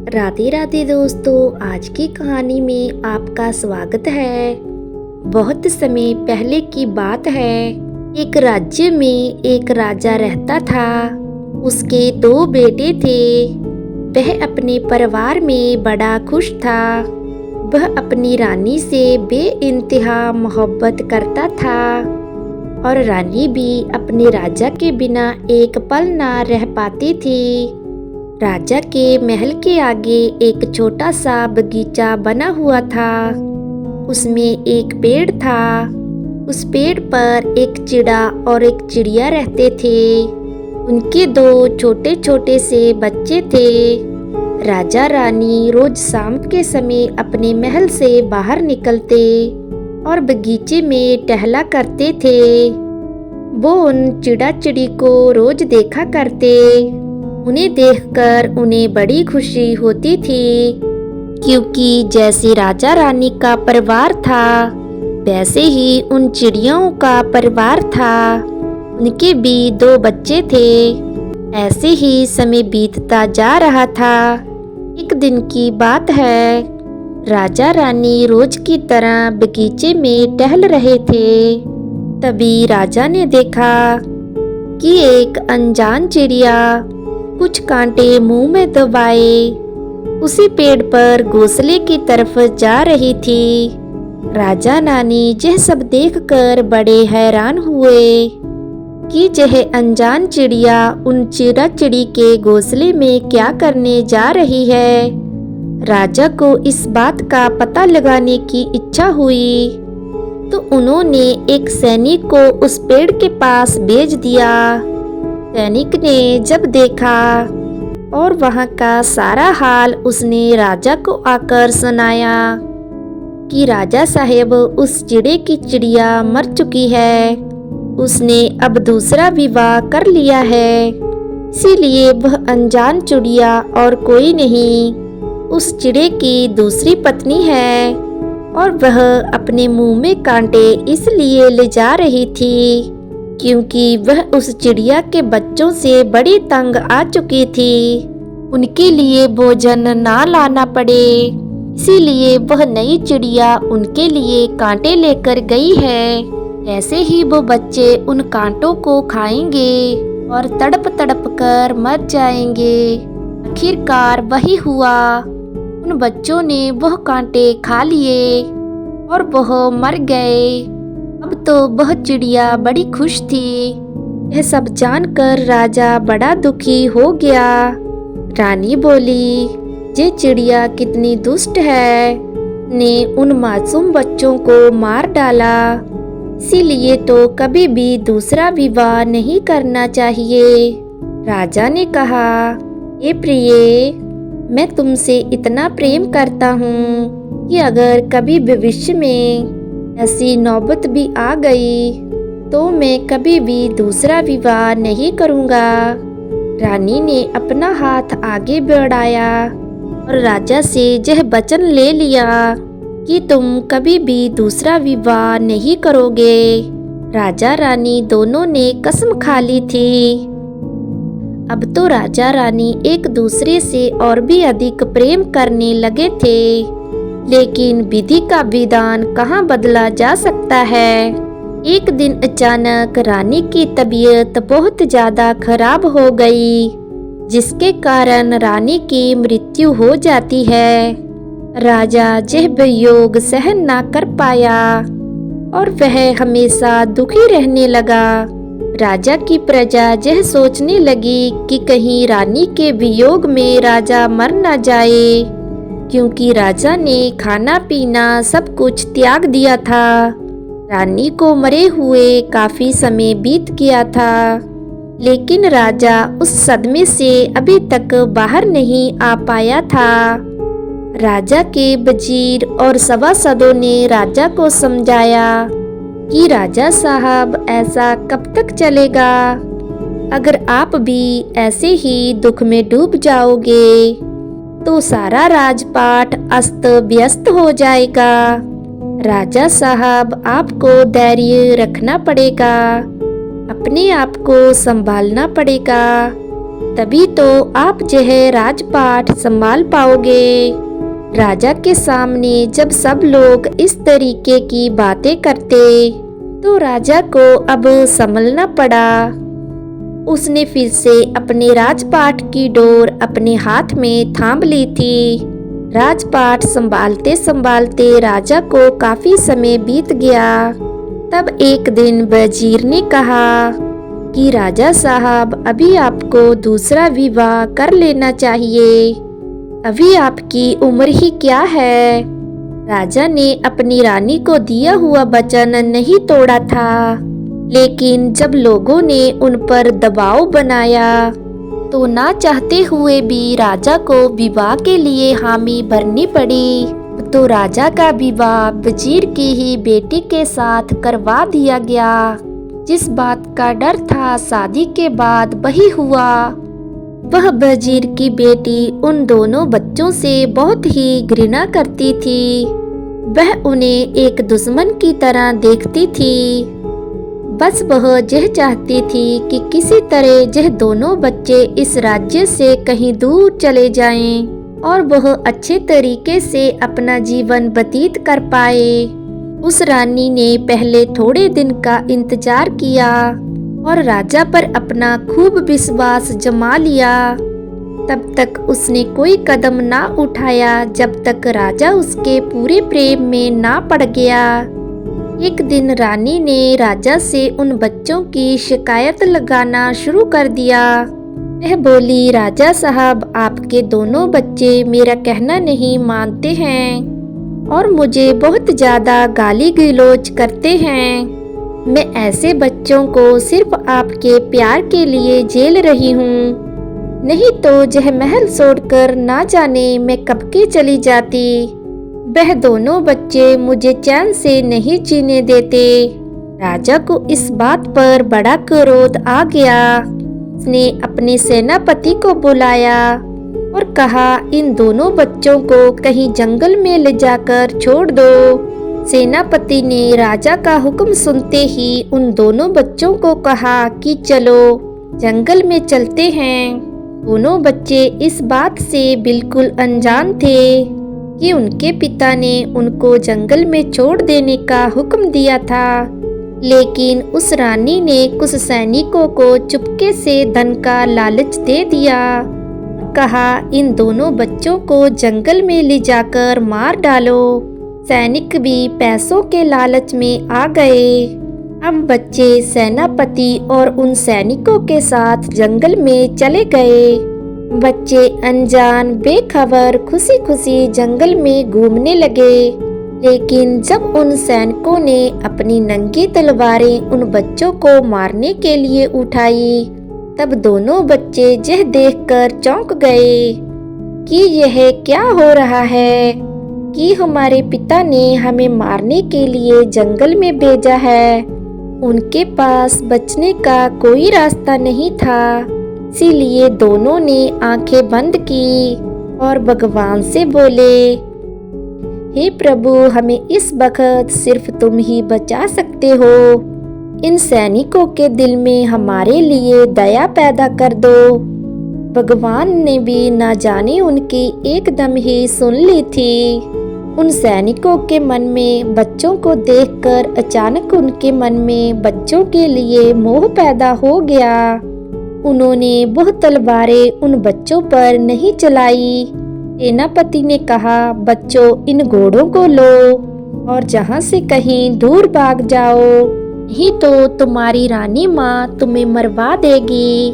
राधे राधे दोस्तों, आज की कहानी में आपका स्वागत है। बहुत समय पहले की बात है। एक राज्य में एक राजा रहता था। उसके दो बेटे थे। वह अपने परिवार में बड़ा खुश था। वह अपनी रानी से बेइंतहा मोहब्बत करता था और रानी भी अपने राजा के बिना एक पल ना रह पाती थी। राजा के महल के आगे एक छोटा सा बगीचा बना हुआ था। उसमें एक पेड़ था। उस पेड़ पर एक चिड़ा और एक चिड़िया रहते थे। उनके दो छोटे छोटे से बच्चे थे। राजा रानी रोज शाम के समय अपने महल से बाहर निकलते और बगीचे में टहला करते थे। वो उन चिड़ा चिड़ी को रोज देखा करते। उन्हें देखकर उन्हें बड़ी खुशी होती थी, क्योंकि जैसे राजा रानी का परिवार था वैसे ही उन चिड़ियों का परिवार था। उनके भी दो बच्चे थे। ऐसे ही समय बीतता जा रहा था। एक दिन की बात है। राजा रानी रोज की तरह बगीचे में टहल रहे थे। तभी राजा ने देखा कि एक अनजान चिड़िया कुछ कांटे मुंह में दबाए उसी पेड़ पर घोंसले की तरफ जा रही थी। राजा रानी यह सब देखकर बड़े हैरान हुए कि यह अनजान चिड़िया उन चिड़ा चिड़ी के घोंसले में क्या करने जा रही है। राजा को इस बात का पता लगाने की इच्छा हुई, तो उन्होंने एक सैनिक को उस पेड़ के पास भेज दिया। सैनिक ने जब देखा और वहां का सारा हाल उसने राजा को आकर सुनाया कि राजा साहेब, उस चिड़े की चिड़िया मर चुकी है। उसने अब दूसरा विवाह कर लिया है, इसीलिए वह अनजान चिड़िया और कोई नहीं, उस चिड़े की दूसरी पत्नी है और वह अपने मुंह में कांटे इसलिए ले जा रही थी क्योंकि वह उस चिड़िया के बच्चों से बड़ी तंग आ चुकी थी। उनके लिए भोजन ना लाना पड़े, इसीलिए वह नई चिड़िया उनके लिए कांटे लेकर गई है। ऐसे ही वो बच्चे उन कांटों को खाएंगे और तड़प तड़प कर मर जाएंगे। आखिरकार वही हुआ। उन बच्चों ने वह कांटे खा लिए और वह मर गए। अब तो वह चिड़िया बड़ी खुश थी। यह सब जानकर राजा बड़ा दुखी हो गया। रानी बोली, ये चिड़िया कितनी दुष्ट है, ने उन मासूम बच्चों को मार डाला। इसीलिए तो कभी भी दूसरा विवाह नहीं करना चाहिए। राजा ने कहा, ये प्रिय, मैं तुमसे इतना प्रेम करता हूँ कि अगर कभी भविष्य में ऐसी नौबत भी आ गई तो मैं कभी भी दूसरा विवाह नहीं करूँगा। रानी ने अपना हाथ आगे बढ़ाया और राजा से यह वचन ले लिया कि तुम कभी भी दूसरा विवाह नहीं करोगे। राजा रानी दोनों ने कसम खा ली थी। अब तो राजा रानी एक दूसरे से और भी अधिक प्रेम करने लगे थे, लेकिन विधि का विधान कहाँ बदला जा सकता है। एक दिन अचानक रानी की तबीयत बहुत ज्यादा खराब हो गई, जिसके कारण रानी की मृत्यु हो जाती है। राजा यह वियोग सहन ना कर पाया और वह हमेशा दुखी रहने लगा। राजा की प्रजा यह सोचने लगी कि कहीं रानी के वियोग में राजा मर न जाए, क्योंकि राजा ने खाना पीना सब कुछ त्याग दिया था। रानी को मरे हुए काफी समय बीत गया था, लेकिन राजा उस सदमे से अभी तक बाहर नहीं आ पाया था। राजा के वजीर और सभासदों ने राजा को समझाया कि राजा साहब, ऐसा कब तक चलेगा। अगर आप भी ऐसे ही दुख में डूब जाओगे तो सारा राजपाट अस्त व्यस्त हो जाएगा। राजा साहब, आपको धैर्य रखना पड़ेगा, अपने आप को संभालना पड़ेगा। तभी तो आप जो है राजपाट संभाल पाओगे। राजा के सामने जब सब लोग इस तरीके की बातें करते तो राजा को अब संभलना पड़ा। उसने फिर से अपने राजपाट की डोर अपने हाथ में थाम ली थी। राजपाट संभालते संभालते राजा को काफी समय बीत गया। तब एक दिन वजीर ने कहा कि राजा साहब, अभी आपको दूसरा विवाह कर लेना चाहिए। अभी आपकी उम्र ही क्या है। राजा ने अपनी रानी को दिया हुआ वचन नहीं तोड़ा था, लेकिन जब लोगों ने उन पर दबाव बनाया तो ना चाहते हुए भी राजा को विवाह के लिए हामी भरनी पड़ी। तो राजा का विवाह वजीर की ही बेटी के साथ करवा दिया गया। जिस बात का डर था शादी के बाद वही हुआ। वह वजीर की बेटी उन दोनों बच्चों से बहुत ही घृणा करती थी। वह उन्हें एक दुश्मन की तरह देखती थी। बस वह यह चाहती थी कि किसी तरह यह दोनों बच्चे इस राज्य से कहीं दूर चले जाएं और वह अच्छे तरीके से अपना जीवन व्यतीत कर पाए। उस रानी ने पहले थोड़े दिन का इंतजार किया और राजा पर अपना खूब विश्वास जमा लिया। तब तक उसने कोई कदम ना उठाया जब तक राजा उसके पूरे प्रेम में ना पड़ गया। एक दिन रानी ने राजा से उन बच्चों की शिकायत लगाना शुरू कर दिया। वह बोली, राजा साहब, आपके दोनों बच्चे मेरा कहना नहीं मानते हैं और मुझे बहुत ज्यादा गाली गलौज करते हैं। मैं ऐसे बच्चों को सिर्फ आपके प्यार के लिए झेल रही हूँ, नहीं तो यह महल छोड़कर ना जाने मैं कब के चली जाती। वह दोनों बच्चे मुझे चैन से नहीं जीने देते। राजा को इस बात पर बड़ा क्रोध आ गया। उसने अपने सेनापति को बुलाया और कहा, इन दोनों बच्चों को कहीं जंगल में ले जाकर छोड़ दो। सेनापति ने राजा का हुक्म सुनते ही उन दोनों बच्चों को कहा कि चलो जंगल में चलते हैं। दोनों बच्चे इस बात से बिल्कुल अनजान थे कि उनके पिता ने उनको जंगल में छोड़ देने का हुक्म दिया था, लेकिन उस रानी ने कुछ सैनिकों को चुपके से धन का लालच दे दिया। कहा, इन दोनों बच्चों को जंगल में ले जाकर मार डालो। सैनिक भी पैसों के लालच में आ गए। अब बच्चे सेनापति और उन सैनिकों के साथ जंगल में चले गए। बच्चे अनजान बेखबर खुशी खुशी जंगल में घूमने लगे। लेकिन जब उन सैनिकों ने अपनी नंगी तलवारें उन बच्चों को मारने के लिए उठाई, तब दोनों बच्चे यह देखकर चौंक गए कि यह क्या हो रहा है कि हमारे पिता ने हमें मारने के लिए जंगल में भेजा है। उनके पास बचने का कोई रास्ता नहीं था, इसीलिए दोनों ने आंखें बंद की और भगवान से बोले, हे प्रभु, हमें इस वक्त सिर्फ तुम ही बचा सकते हो। इन सैनिकों के दिल में हमारे लिए दया पैदा कर दो। भगवान ने भी न जाने उनकी एकदम ही सुन ली थी। उन सैनिकों के मन में बच्चों को देखकर अचानक उनके मन में बच्चों के लिए मोह पैदा हो गया। उन्होंने वह तलवारें उन बच्चों पर नहीं चलाई। सेनापति ने कहा, बच्चों, इन घोड़ों को लो और जहाँ से कहीं दूर भाग जाओ, नहीं तो तुम्हारी रानी माँ तुम्हें मरवा देगी।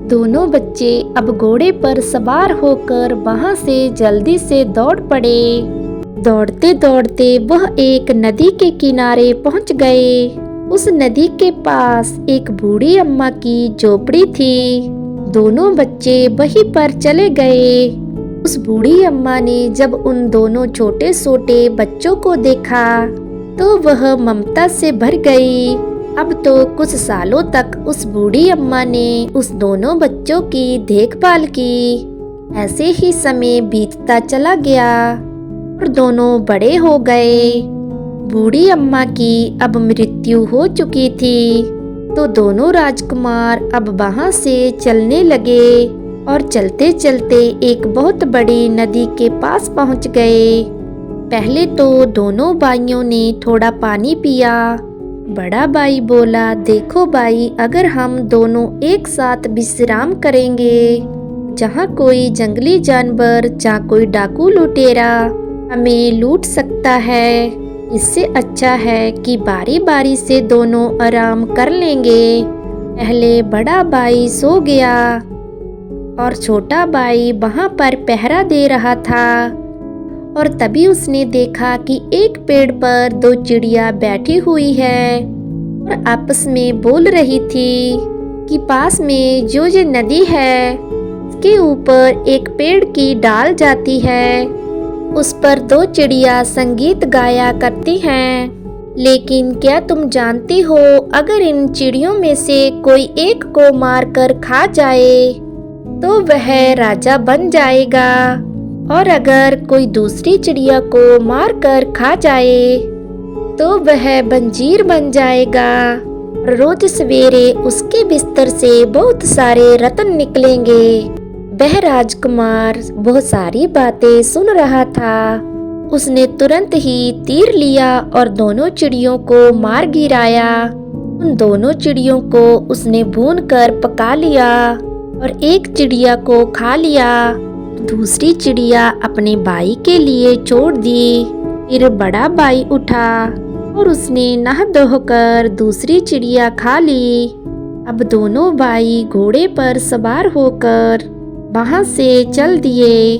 दोनों बच्चे अब घोड़े पर सवार होकर वहाँ से जल्दी से दौड़ पड़े। दौड़ते दौड़ते वह एक नदी के किनारे पहुँच गए। उस नदी के पास एक बूढ़ी अम्मा की झोपड़ी थी। दोनों बच्चे वहीं पर चले गए। उस बूढ़ी अम्मा ने जब उन दोनों छोटे छोटे बच्चों को देखा तो वह ममता से भर गई। अब तो कुछ सालों तक उस बूढ़ी अम्मा ने उस दोनों बच्चों की देखभाल की। ऐसे ही समय बीतता चला गया और दोनों बड़े हो गए। बूढ़ी अम्मा की अब मृत्यु हो चुकी थी, तो दोनों राजकुमार अब वहां से चलने लगे। और चलते चलते एक बहुत बड़ी नदी के पास पहुंच गए। पहले तो दोनों भाइयों ने थोड़ा पानी पिया। बड़ा भाई बोला, देखो भाई, अगर हम दोनों एक साथ विश्राम करेंगे, जहाँ कोई जंगली जानवर या कोई डाकू लुटेरा हमें लूट सकता है, इससे अच्छा है कि बारी बारी से दोनों आराम कर लेंगे। पहले बड़ा भाई सो गया और छोटा भाई वहाँ पर पहरा दे रहा था। और तभी उसने देखा कि एक पेड़ पर दो चिड़िया बैठी हुई है और आपस में बोल रही थी कि पास में जो ये नदी है, उसके ऊपर एक पेड़ की डाल जाती है, उस पर दो चिड़िया संगीत गाया करती हैं। लेकिन क्या तुम जानती हो, अगर इन चिड़ियों में से कोई एक को मारकर खा जाए तो वह राजा बन जाएगा, और अगर कोई दूसरी चिड़िया को मारकर खा जाए तो वह बंजीर बन जाएगा। रोज सवेरे उसके बिस्तर से बहुत सारे रत्न निकलेंगे। वह राजकुमार बहुत सारी बातें सुन रहा था। उसने तुरंत ही तीर लिया और दोनों चिड़ियों को मार गिराया। उन दोनों चिड़ियों को उसने भूनकर पका लिया और एक चिड़िया को खा लिया। दूसरी चिड़िया अपने भाई के लिए छोड़ दी। फिर बड़ा भाई उठा और उसने नहा धोकर दूसरी चिड़िया खा ली। अब दोनों भाई घोड़े पर सवार होकर वहां से चल दिए।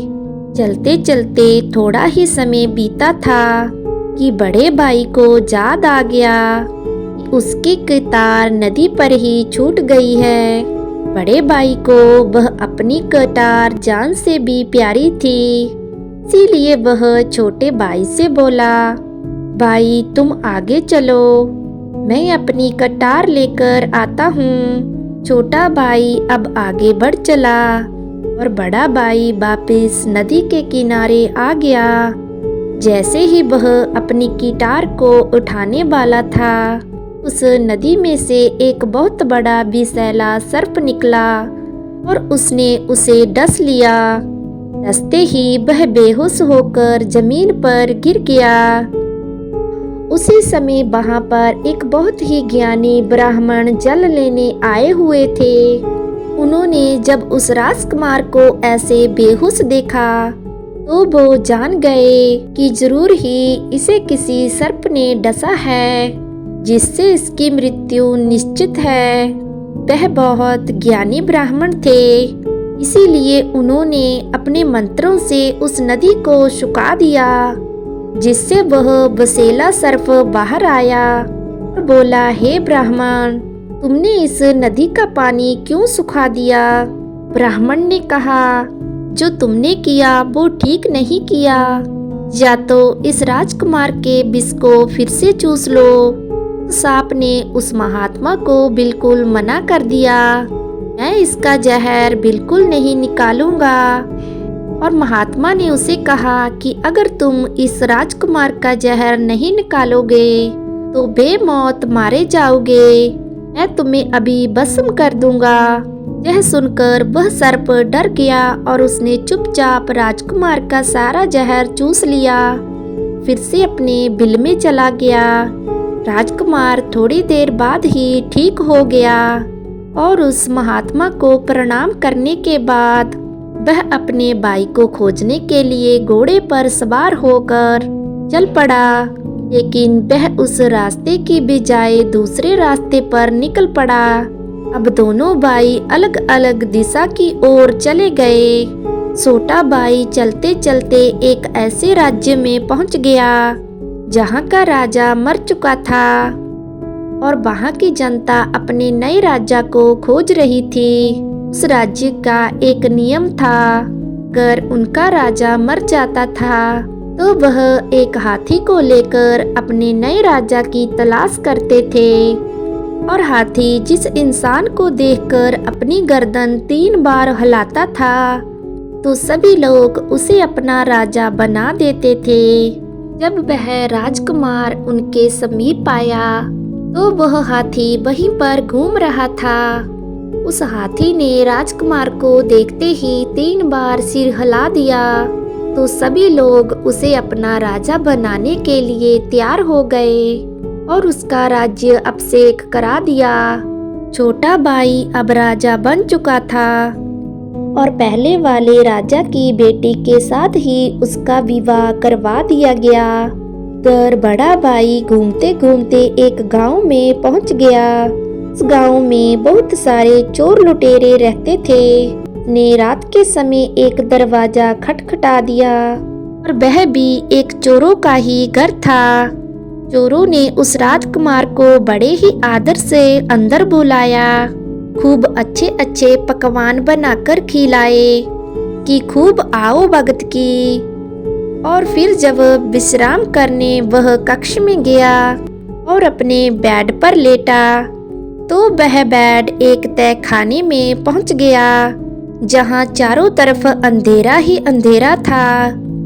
चलते चलते थोड़ा ही समय बीता था कि बड़े भाई को याद आ गया कि उसकी कतार नदी पर ही छूट गई है। बड़े भाई को वह अपनी कटार जान से भी प्यारी थी, इसीलिए वह छोटे भाई से बोला, भाई तुम आगे चलो, मैं अपनी कटार लेकर आता हूँ। छोटा भाई अब आगे बढ़ चला और बड़ा भाई वापस नदी के किनारे आ गया। जैसे ही वह अपनी गिटार को उठाने वाला था, उस नदी में से एक बहुत बड़ा विषैला सर्प निकला और उसने उसे डस लिया। डसते ही वह बेहोश होकर जमीन पर गिर गया। उसी समय वहां पर एक बहुत ही ज्ञानी ब्राह्मण जल लेने आए हुए थे। उन्होंने जब उस राजकुमार को ऐसे बेहोश देखा तो वो जान गए कि जरूर ही इसे किसी सर्प ने डसा है, जिससे इसकी मृत्यु निश्चित है। वह बहुत ज्ञानी ब्राह्मण थे, इसीलिए उन्होंने अपने मंत्रों से उस नदी को सुखा दिया, जिससे वह विषैला सर्प बाहर आया और बोला, हे ब्राह्मण, तुमने इस नदी का पानी क्यों सुखा दिया? ब्राह्मण ने कहा, जो तुमने किया वो ठीक नहीं किया। या तो इस राजकुमार के विष को फिर से चूस लो। सांप ने उस महात्मा को बिल्कुल मना कर दिया, मैं इसका जहर बिल्कुल नहीं निकालूंगा। और महात्मा ने उसे कहा कि अगर तुम इस राजकुमार का जहर नहीं निकालोगे तो बेमौत मारे जाओगे, मैं तुम्हें अभी भस्म कर दूंगा। यह सुनकर वह सर्प डर गया और उसने चुपचाप राजकुमार का सारा जहर चूस लिया, फिर से अपने बिल में चला गया। राजकुमार थोड़ी देर बाद ही ठीक हो गया और उस महात्मा को प्रणाम करने के बाद वह अपने भाई को खोजने के लिए घोड़े पर सवार होकर चल पड़ा। लेकिन वह उस रास्ते की बजाय दूसरे रास्ते पर निकल पड़ा। अब दोनों भाई अलग अलग दिशा की ओर चले गए। छोटा भाई चलते चलते एक ऐसे राज्य में पहुंच गया जहां का राजा मर चुका था और वहां की जनता अपने नए राजा को खोज रही थी। उस राज्य का एक नियम था, अगर उनका राजा मर जाता था तो वह एक हाथी को लेकर अपने नए राजा की तलाश करते थे और हाथी जिस इंसान को देखकर अपनी गर्दन 3 बार हिलाता था तो सभी लोग उसे अपना राजा बना देते थे। जब वह राजकुमार उनके समीप आया तो वह हाथी वहीं पर घूम रहा था उस हाथी ने राजकुमार को देखते ही 3 बार सिर हिला दिया तो सभी लोग उसे अपना राजा बनाने के लिए तैयार हो गए और उसका राज्य अभिषेक करा दिया। छोटा भाई अब राजा बन चुका था और पहले वाले राजा की बेटी के साथ ही उसका विवाह करवा दिया गया। तर बड़ा भाई घूमते घूमते एक गांव में पहुंच गया। उस गांव में बहुत सारे चोर लुटेरे रहते थे। ने रात के समय एक दरवाजा खटखटा दिया और वह भी एक चोरों का ही घर था। चोरों ने उस राजकुमार को बड़े ही आदर से अंदर बुलाया, खूब अच्छे अच्छे पकवान बनाकर खिलाए कि खूब आओ भगत की। और फिर जब विश्राम करने वह कक्ष में गया और अपने बेड पर लेटा तो वह बेड एक तय खाने में पहुंच गया जहां चारों तरफ अंधेरा ही अंधेरा था।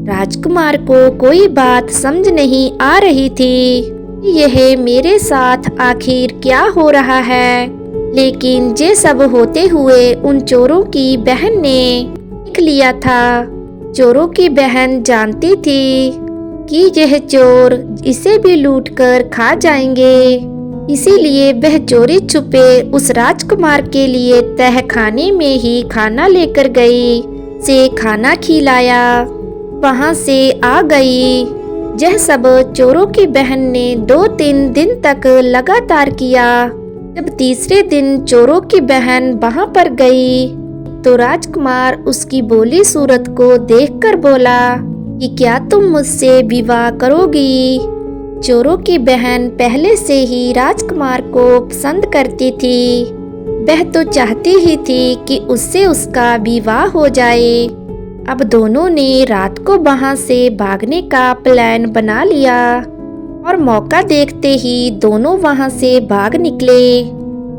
राजकुमार को कोई बात समझ नहीं आ रही थी। यह मेरे साथ आखिर क्या हो रहा है, लेकिन ये सब होते हुए उन चोरों की बहन ने देख लिया था। चोरों की बहन जानती थी कि यह चोर इसे भी लूटकर खा जाएंगे, इसीलिए वह चोरी छुपे उस राजकुमार के लिए तहखाने में ही खाना लेकर गई, से खाना खिलाया, वहां से आ गई। यह सब चोरों की बहन ने 2-3 दिन तक लगातार किया। जब तीसरे दिन चोरों की बहन वहां पर गई तो राजकुमार उसकी भोली सूरत को देखकर बोला कि क्या तुम मुझसे विवाह करोगी। चोरों की बहन पहले से ही राजकुमार को पसंद करती थी। वह तो चाहती ही थी कि उससे उसका विवाह हो जाए। अब दोनों ने रात को वहां से भागने का प्लान बना लिया और मौका देखते ही दोनों वहां से भाग निकले।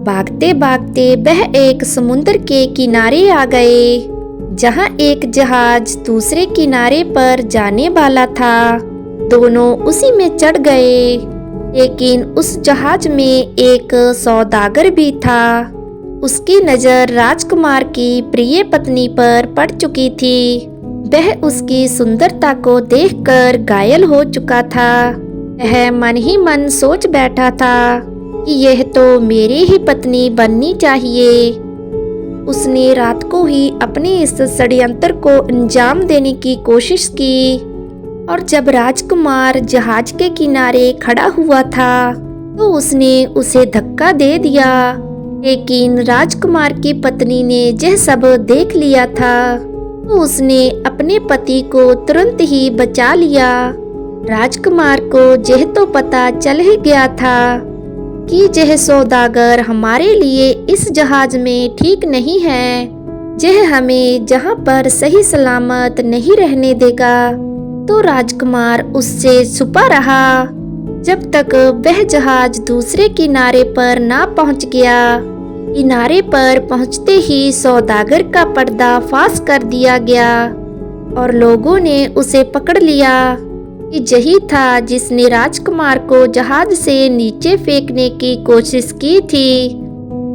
भागते भागते वह एक समुद्र के किनारे आ गए जहां एक जहाज दूसरे किनारे पर जाने वाला था। दोनों उसी में चढ़ गए, लेकिन उस जहाज में एक सौदागर भी था। उसकी नजर राजकुमार की प्रिय पत्नी पर पड़ चुकी थी। वह उसकी सुंदरता को देखकर घायल हो चुका था। वह मन ही मन सोच बैठा था कि यह तो मेरी ही पत्नी बननी चाहिए। उसने रात को ही अपने इस षड्यंत्र को अंजाम देने की कोशिश की और जब राजकुमार जहाज के किनारे खड़ा हुआ था तो उसने उसे धक्का दे दिया। लेकिन राजकुमार की पत्नी ने यह सब देख लिया था तो उसने अपने पति को तुरंत ही बचा लिया। राजकुमार को यह तो पता चल ही गया था कि यह सौदागर हमारे लिए इस जहाज में ठीक नहीं है। यह हमें जहां पर सही सलामत नहीं रहने देगा। तो राजकुमार उससे छुपा रहा जब तक वह जहाज दूसरे किनारे पर ना पहुंच गया। किनारे पर पहुंचते ही सौदागर का पर्दा फाश कर दिया गया और लोगों ने उसे पकड़ लिया कि यही था जिसने राजकुमार को जहाज से नीचे फेंकने की कोशिश की थी।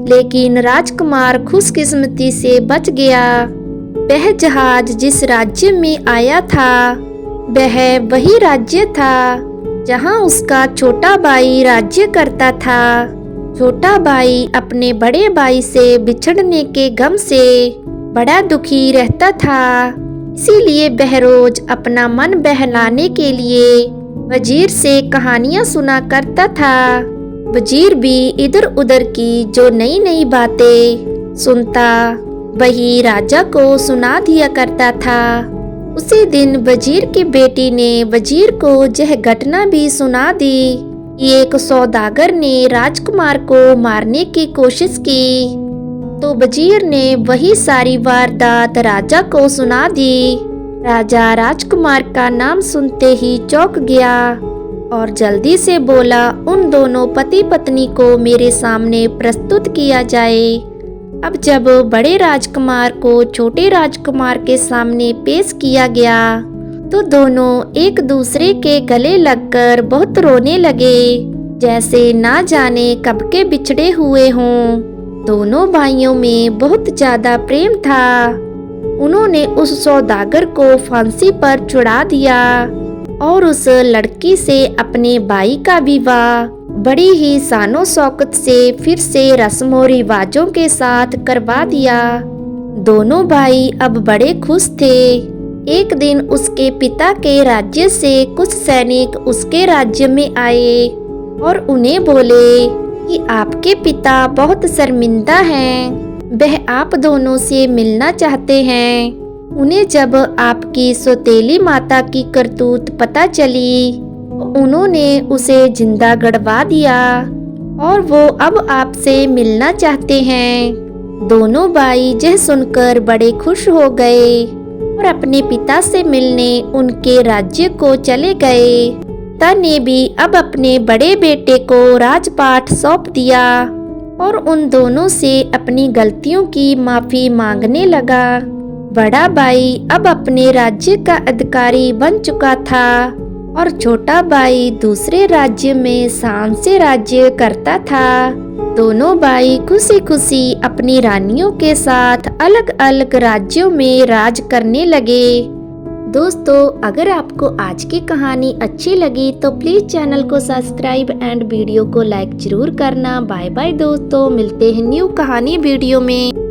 लेकिन राजकुमार खुशकिस्मती से बच गया। वह जहाज जिस राज्य में आया था वह वही राज्य था जहां उसका छोटा भाई राज्य करता था। छोटा भाई अपने बड़े भाई से बिछड़ने के गम से बड़ा दुखी रहता था। इसीलिए वह रोज अपना मन बहलाने के लिए वजीर से कहानियां सुना करता था। वजीर भी इधर उधर की जो नई नई बातें सुनता वही राजा को सुना दिया करता था। उसी दिन वजीर की बेटी ने वजीर को यह घटना भी सुना दी कि एक सौदागर ने राजकुमार को मारने की कोशिश की। तो वजीर ने वही सारी वारदात राजा को सुना दी। राजा राजकुमार का नाम सुनते ही चौंक गया और जल्दी से बोला, उन दोनों पति पत्नी को मेरे सामने प्रस्तुत किया जाए। अब जब बड़े राजकुमार को छोटे राजकुमार के सामने पेश किया गया तो दोनों एक दूसरे के गले लगकर बहुत रोने लगे, जैसे ना जाने कब के बिछड़े हुए हों। दोनों भाइयों में बहुत ज्यादा प्रेम था। उन्होंने उस सौदागर को फांसी पर चढ़ा दिया और उस लड़की से अपने भाई का विवाह बड़ी ही शानो शौकत से फिर से रस्मों रिवाजों के साथ करवा दिया। दोनों भाई अब बड़े खुश थे। एक दिन उसके पिता के राज्य से कुछ सैनिक उसके राज्य में आए और उन्हें बोले कि आपके पिता बहुत शर्मिंदा हैं। वह आप दोनों से मिलना चाहते हैं। उन्हें जब आपकी सौतेली माता की करतूत पता चली तो उन्होंने उसे जिंदा गड़वा दिया और वो अब आपसे मिलना चाहते हैं। दोनों भाई यह सुनकर बड़े खुश हो गए और अपने पिता से मिलने उनके राज्य को चले गए। पिता ने भी अब अपने बड़े बेटे को राजपाट सौंप दिया और उन दोनों से अपनी गलतियों की माफी मांगने लगा। बड़ा भाई अब अपने राज्य का अधिकारी बन चुका था और छोटा भाई दूसरे राज्य में शान से राज्य करता था। दोनों भाई खुशी खुशी अपनी रानियों के साथ अलग अलग राज्यों में राज करने लगे। दोस्तों, अगर आपको आज की कहानी अच्छी लगी तो प्लीज़ चैनल को सब्सक्राइब एंड वीडियो को लाइक जरूर करना। बाय बाय दोस्तों, मिलते हैं न्यू कहानी वीडियो में।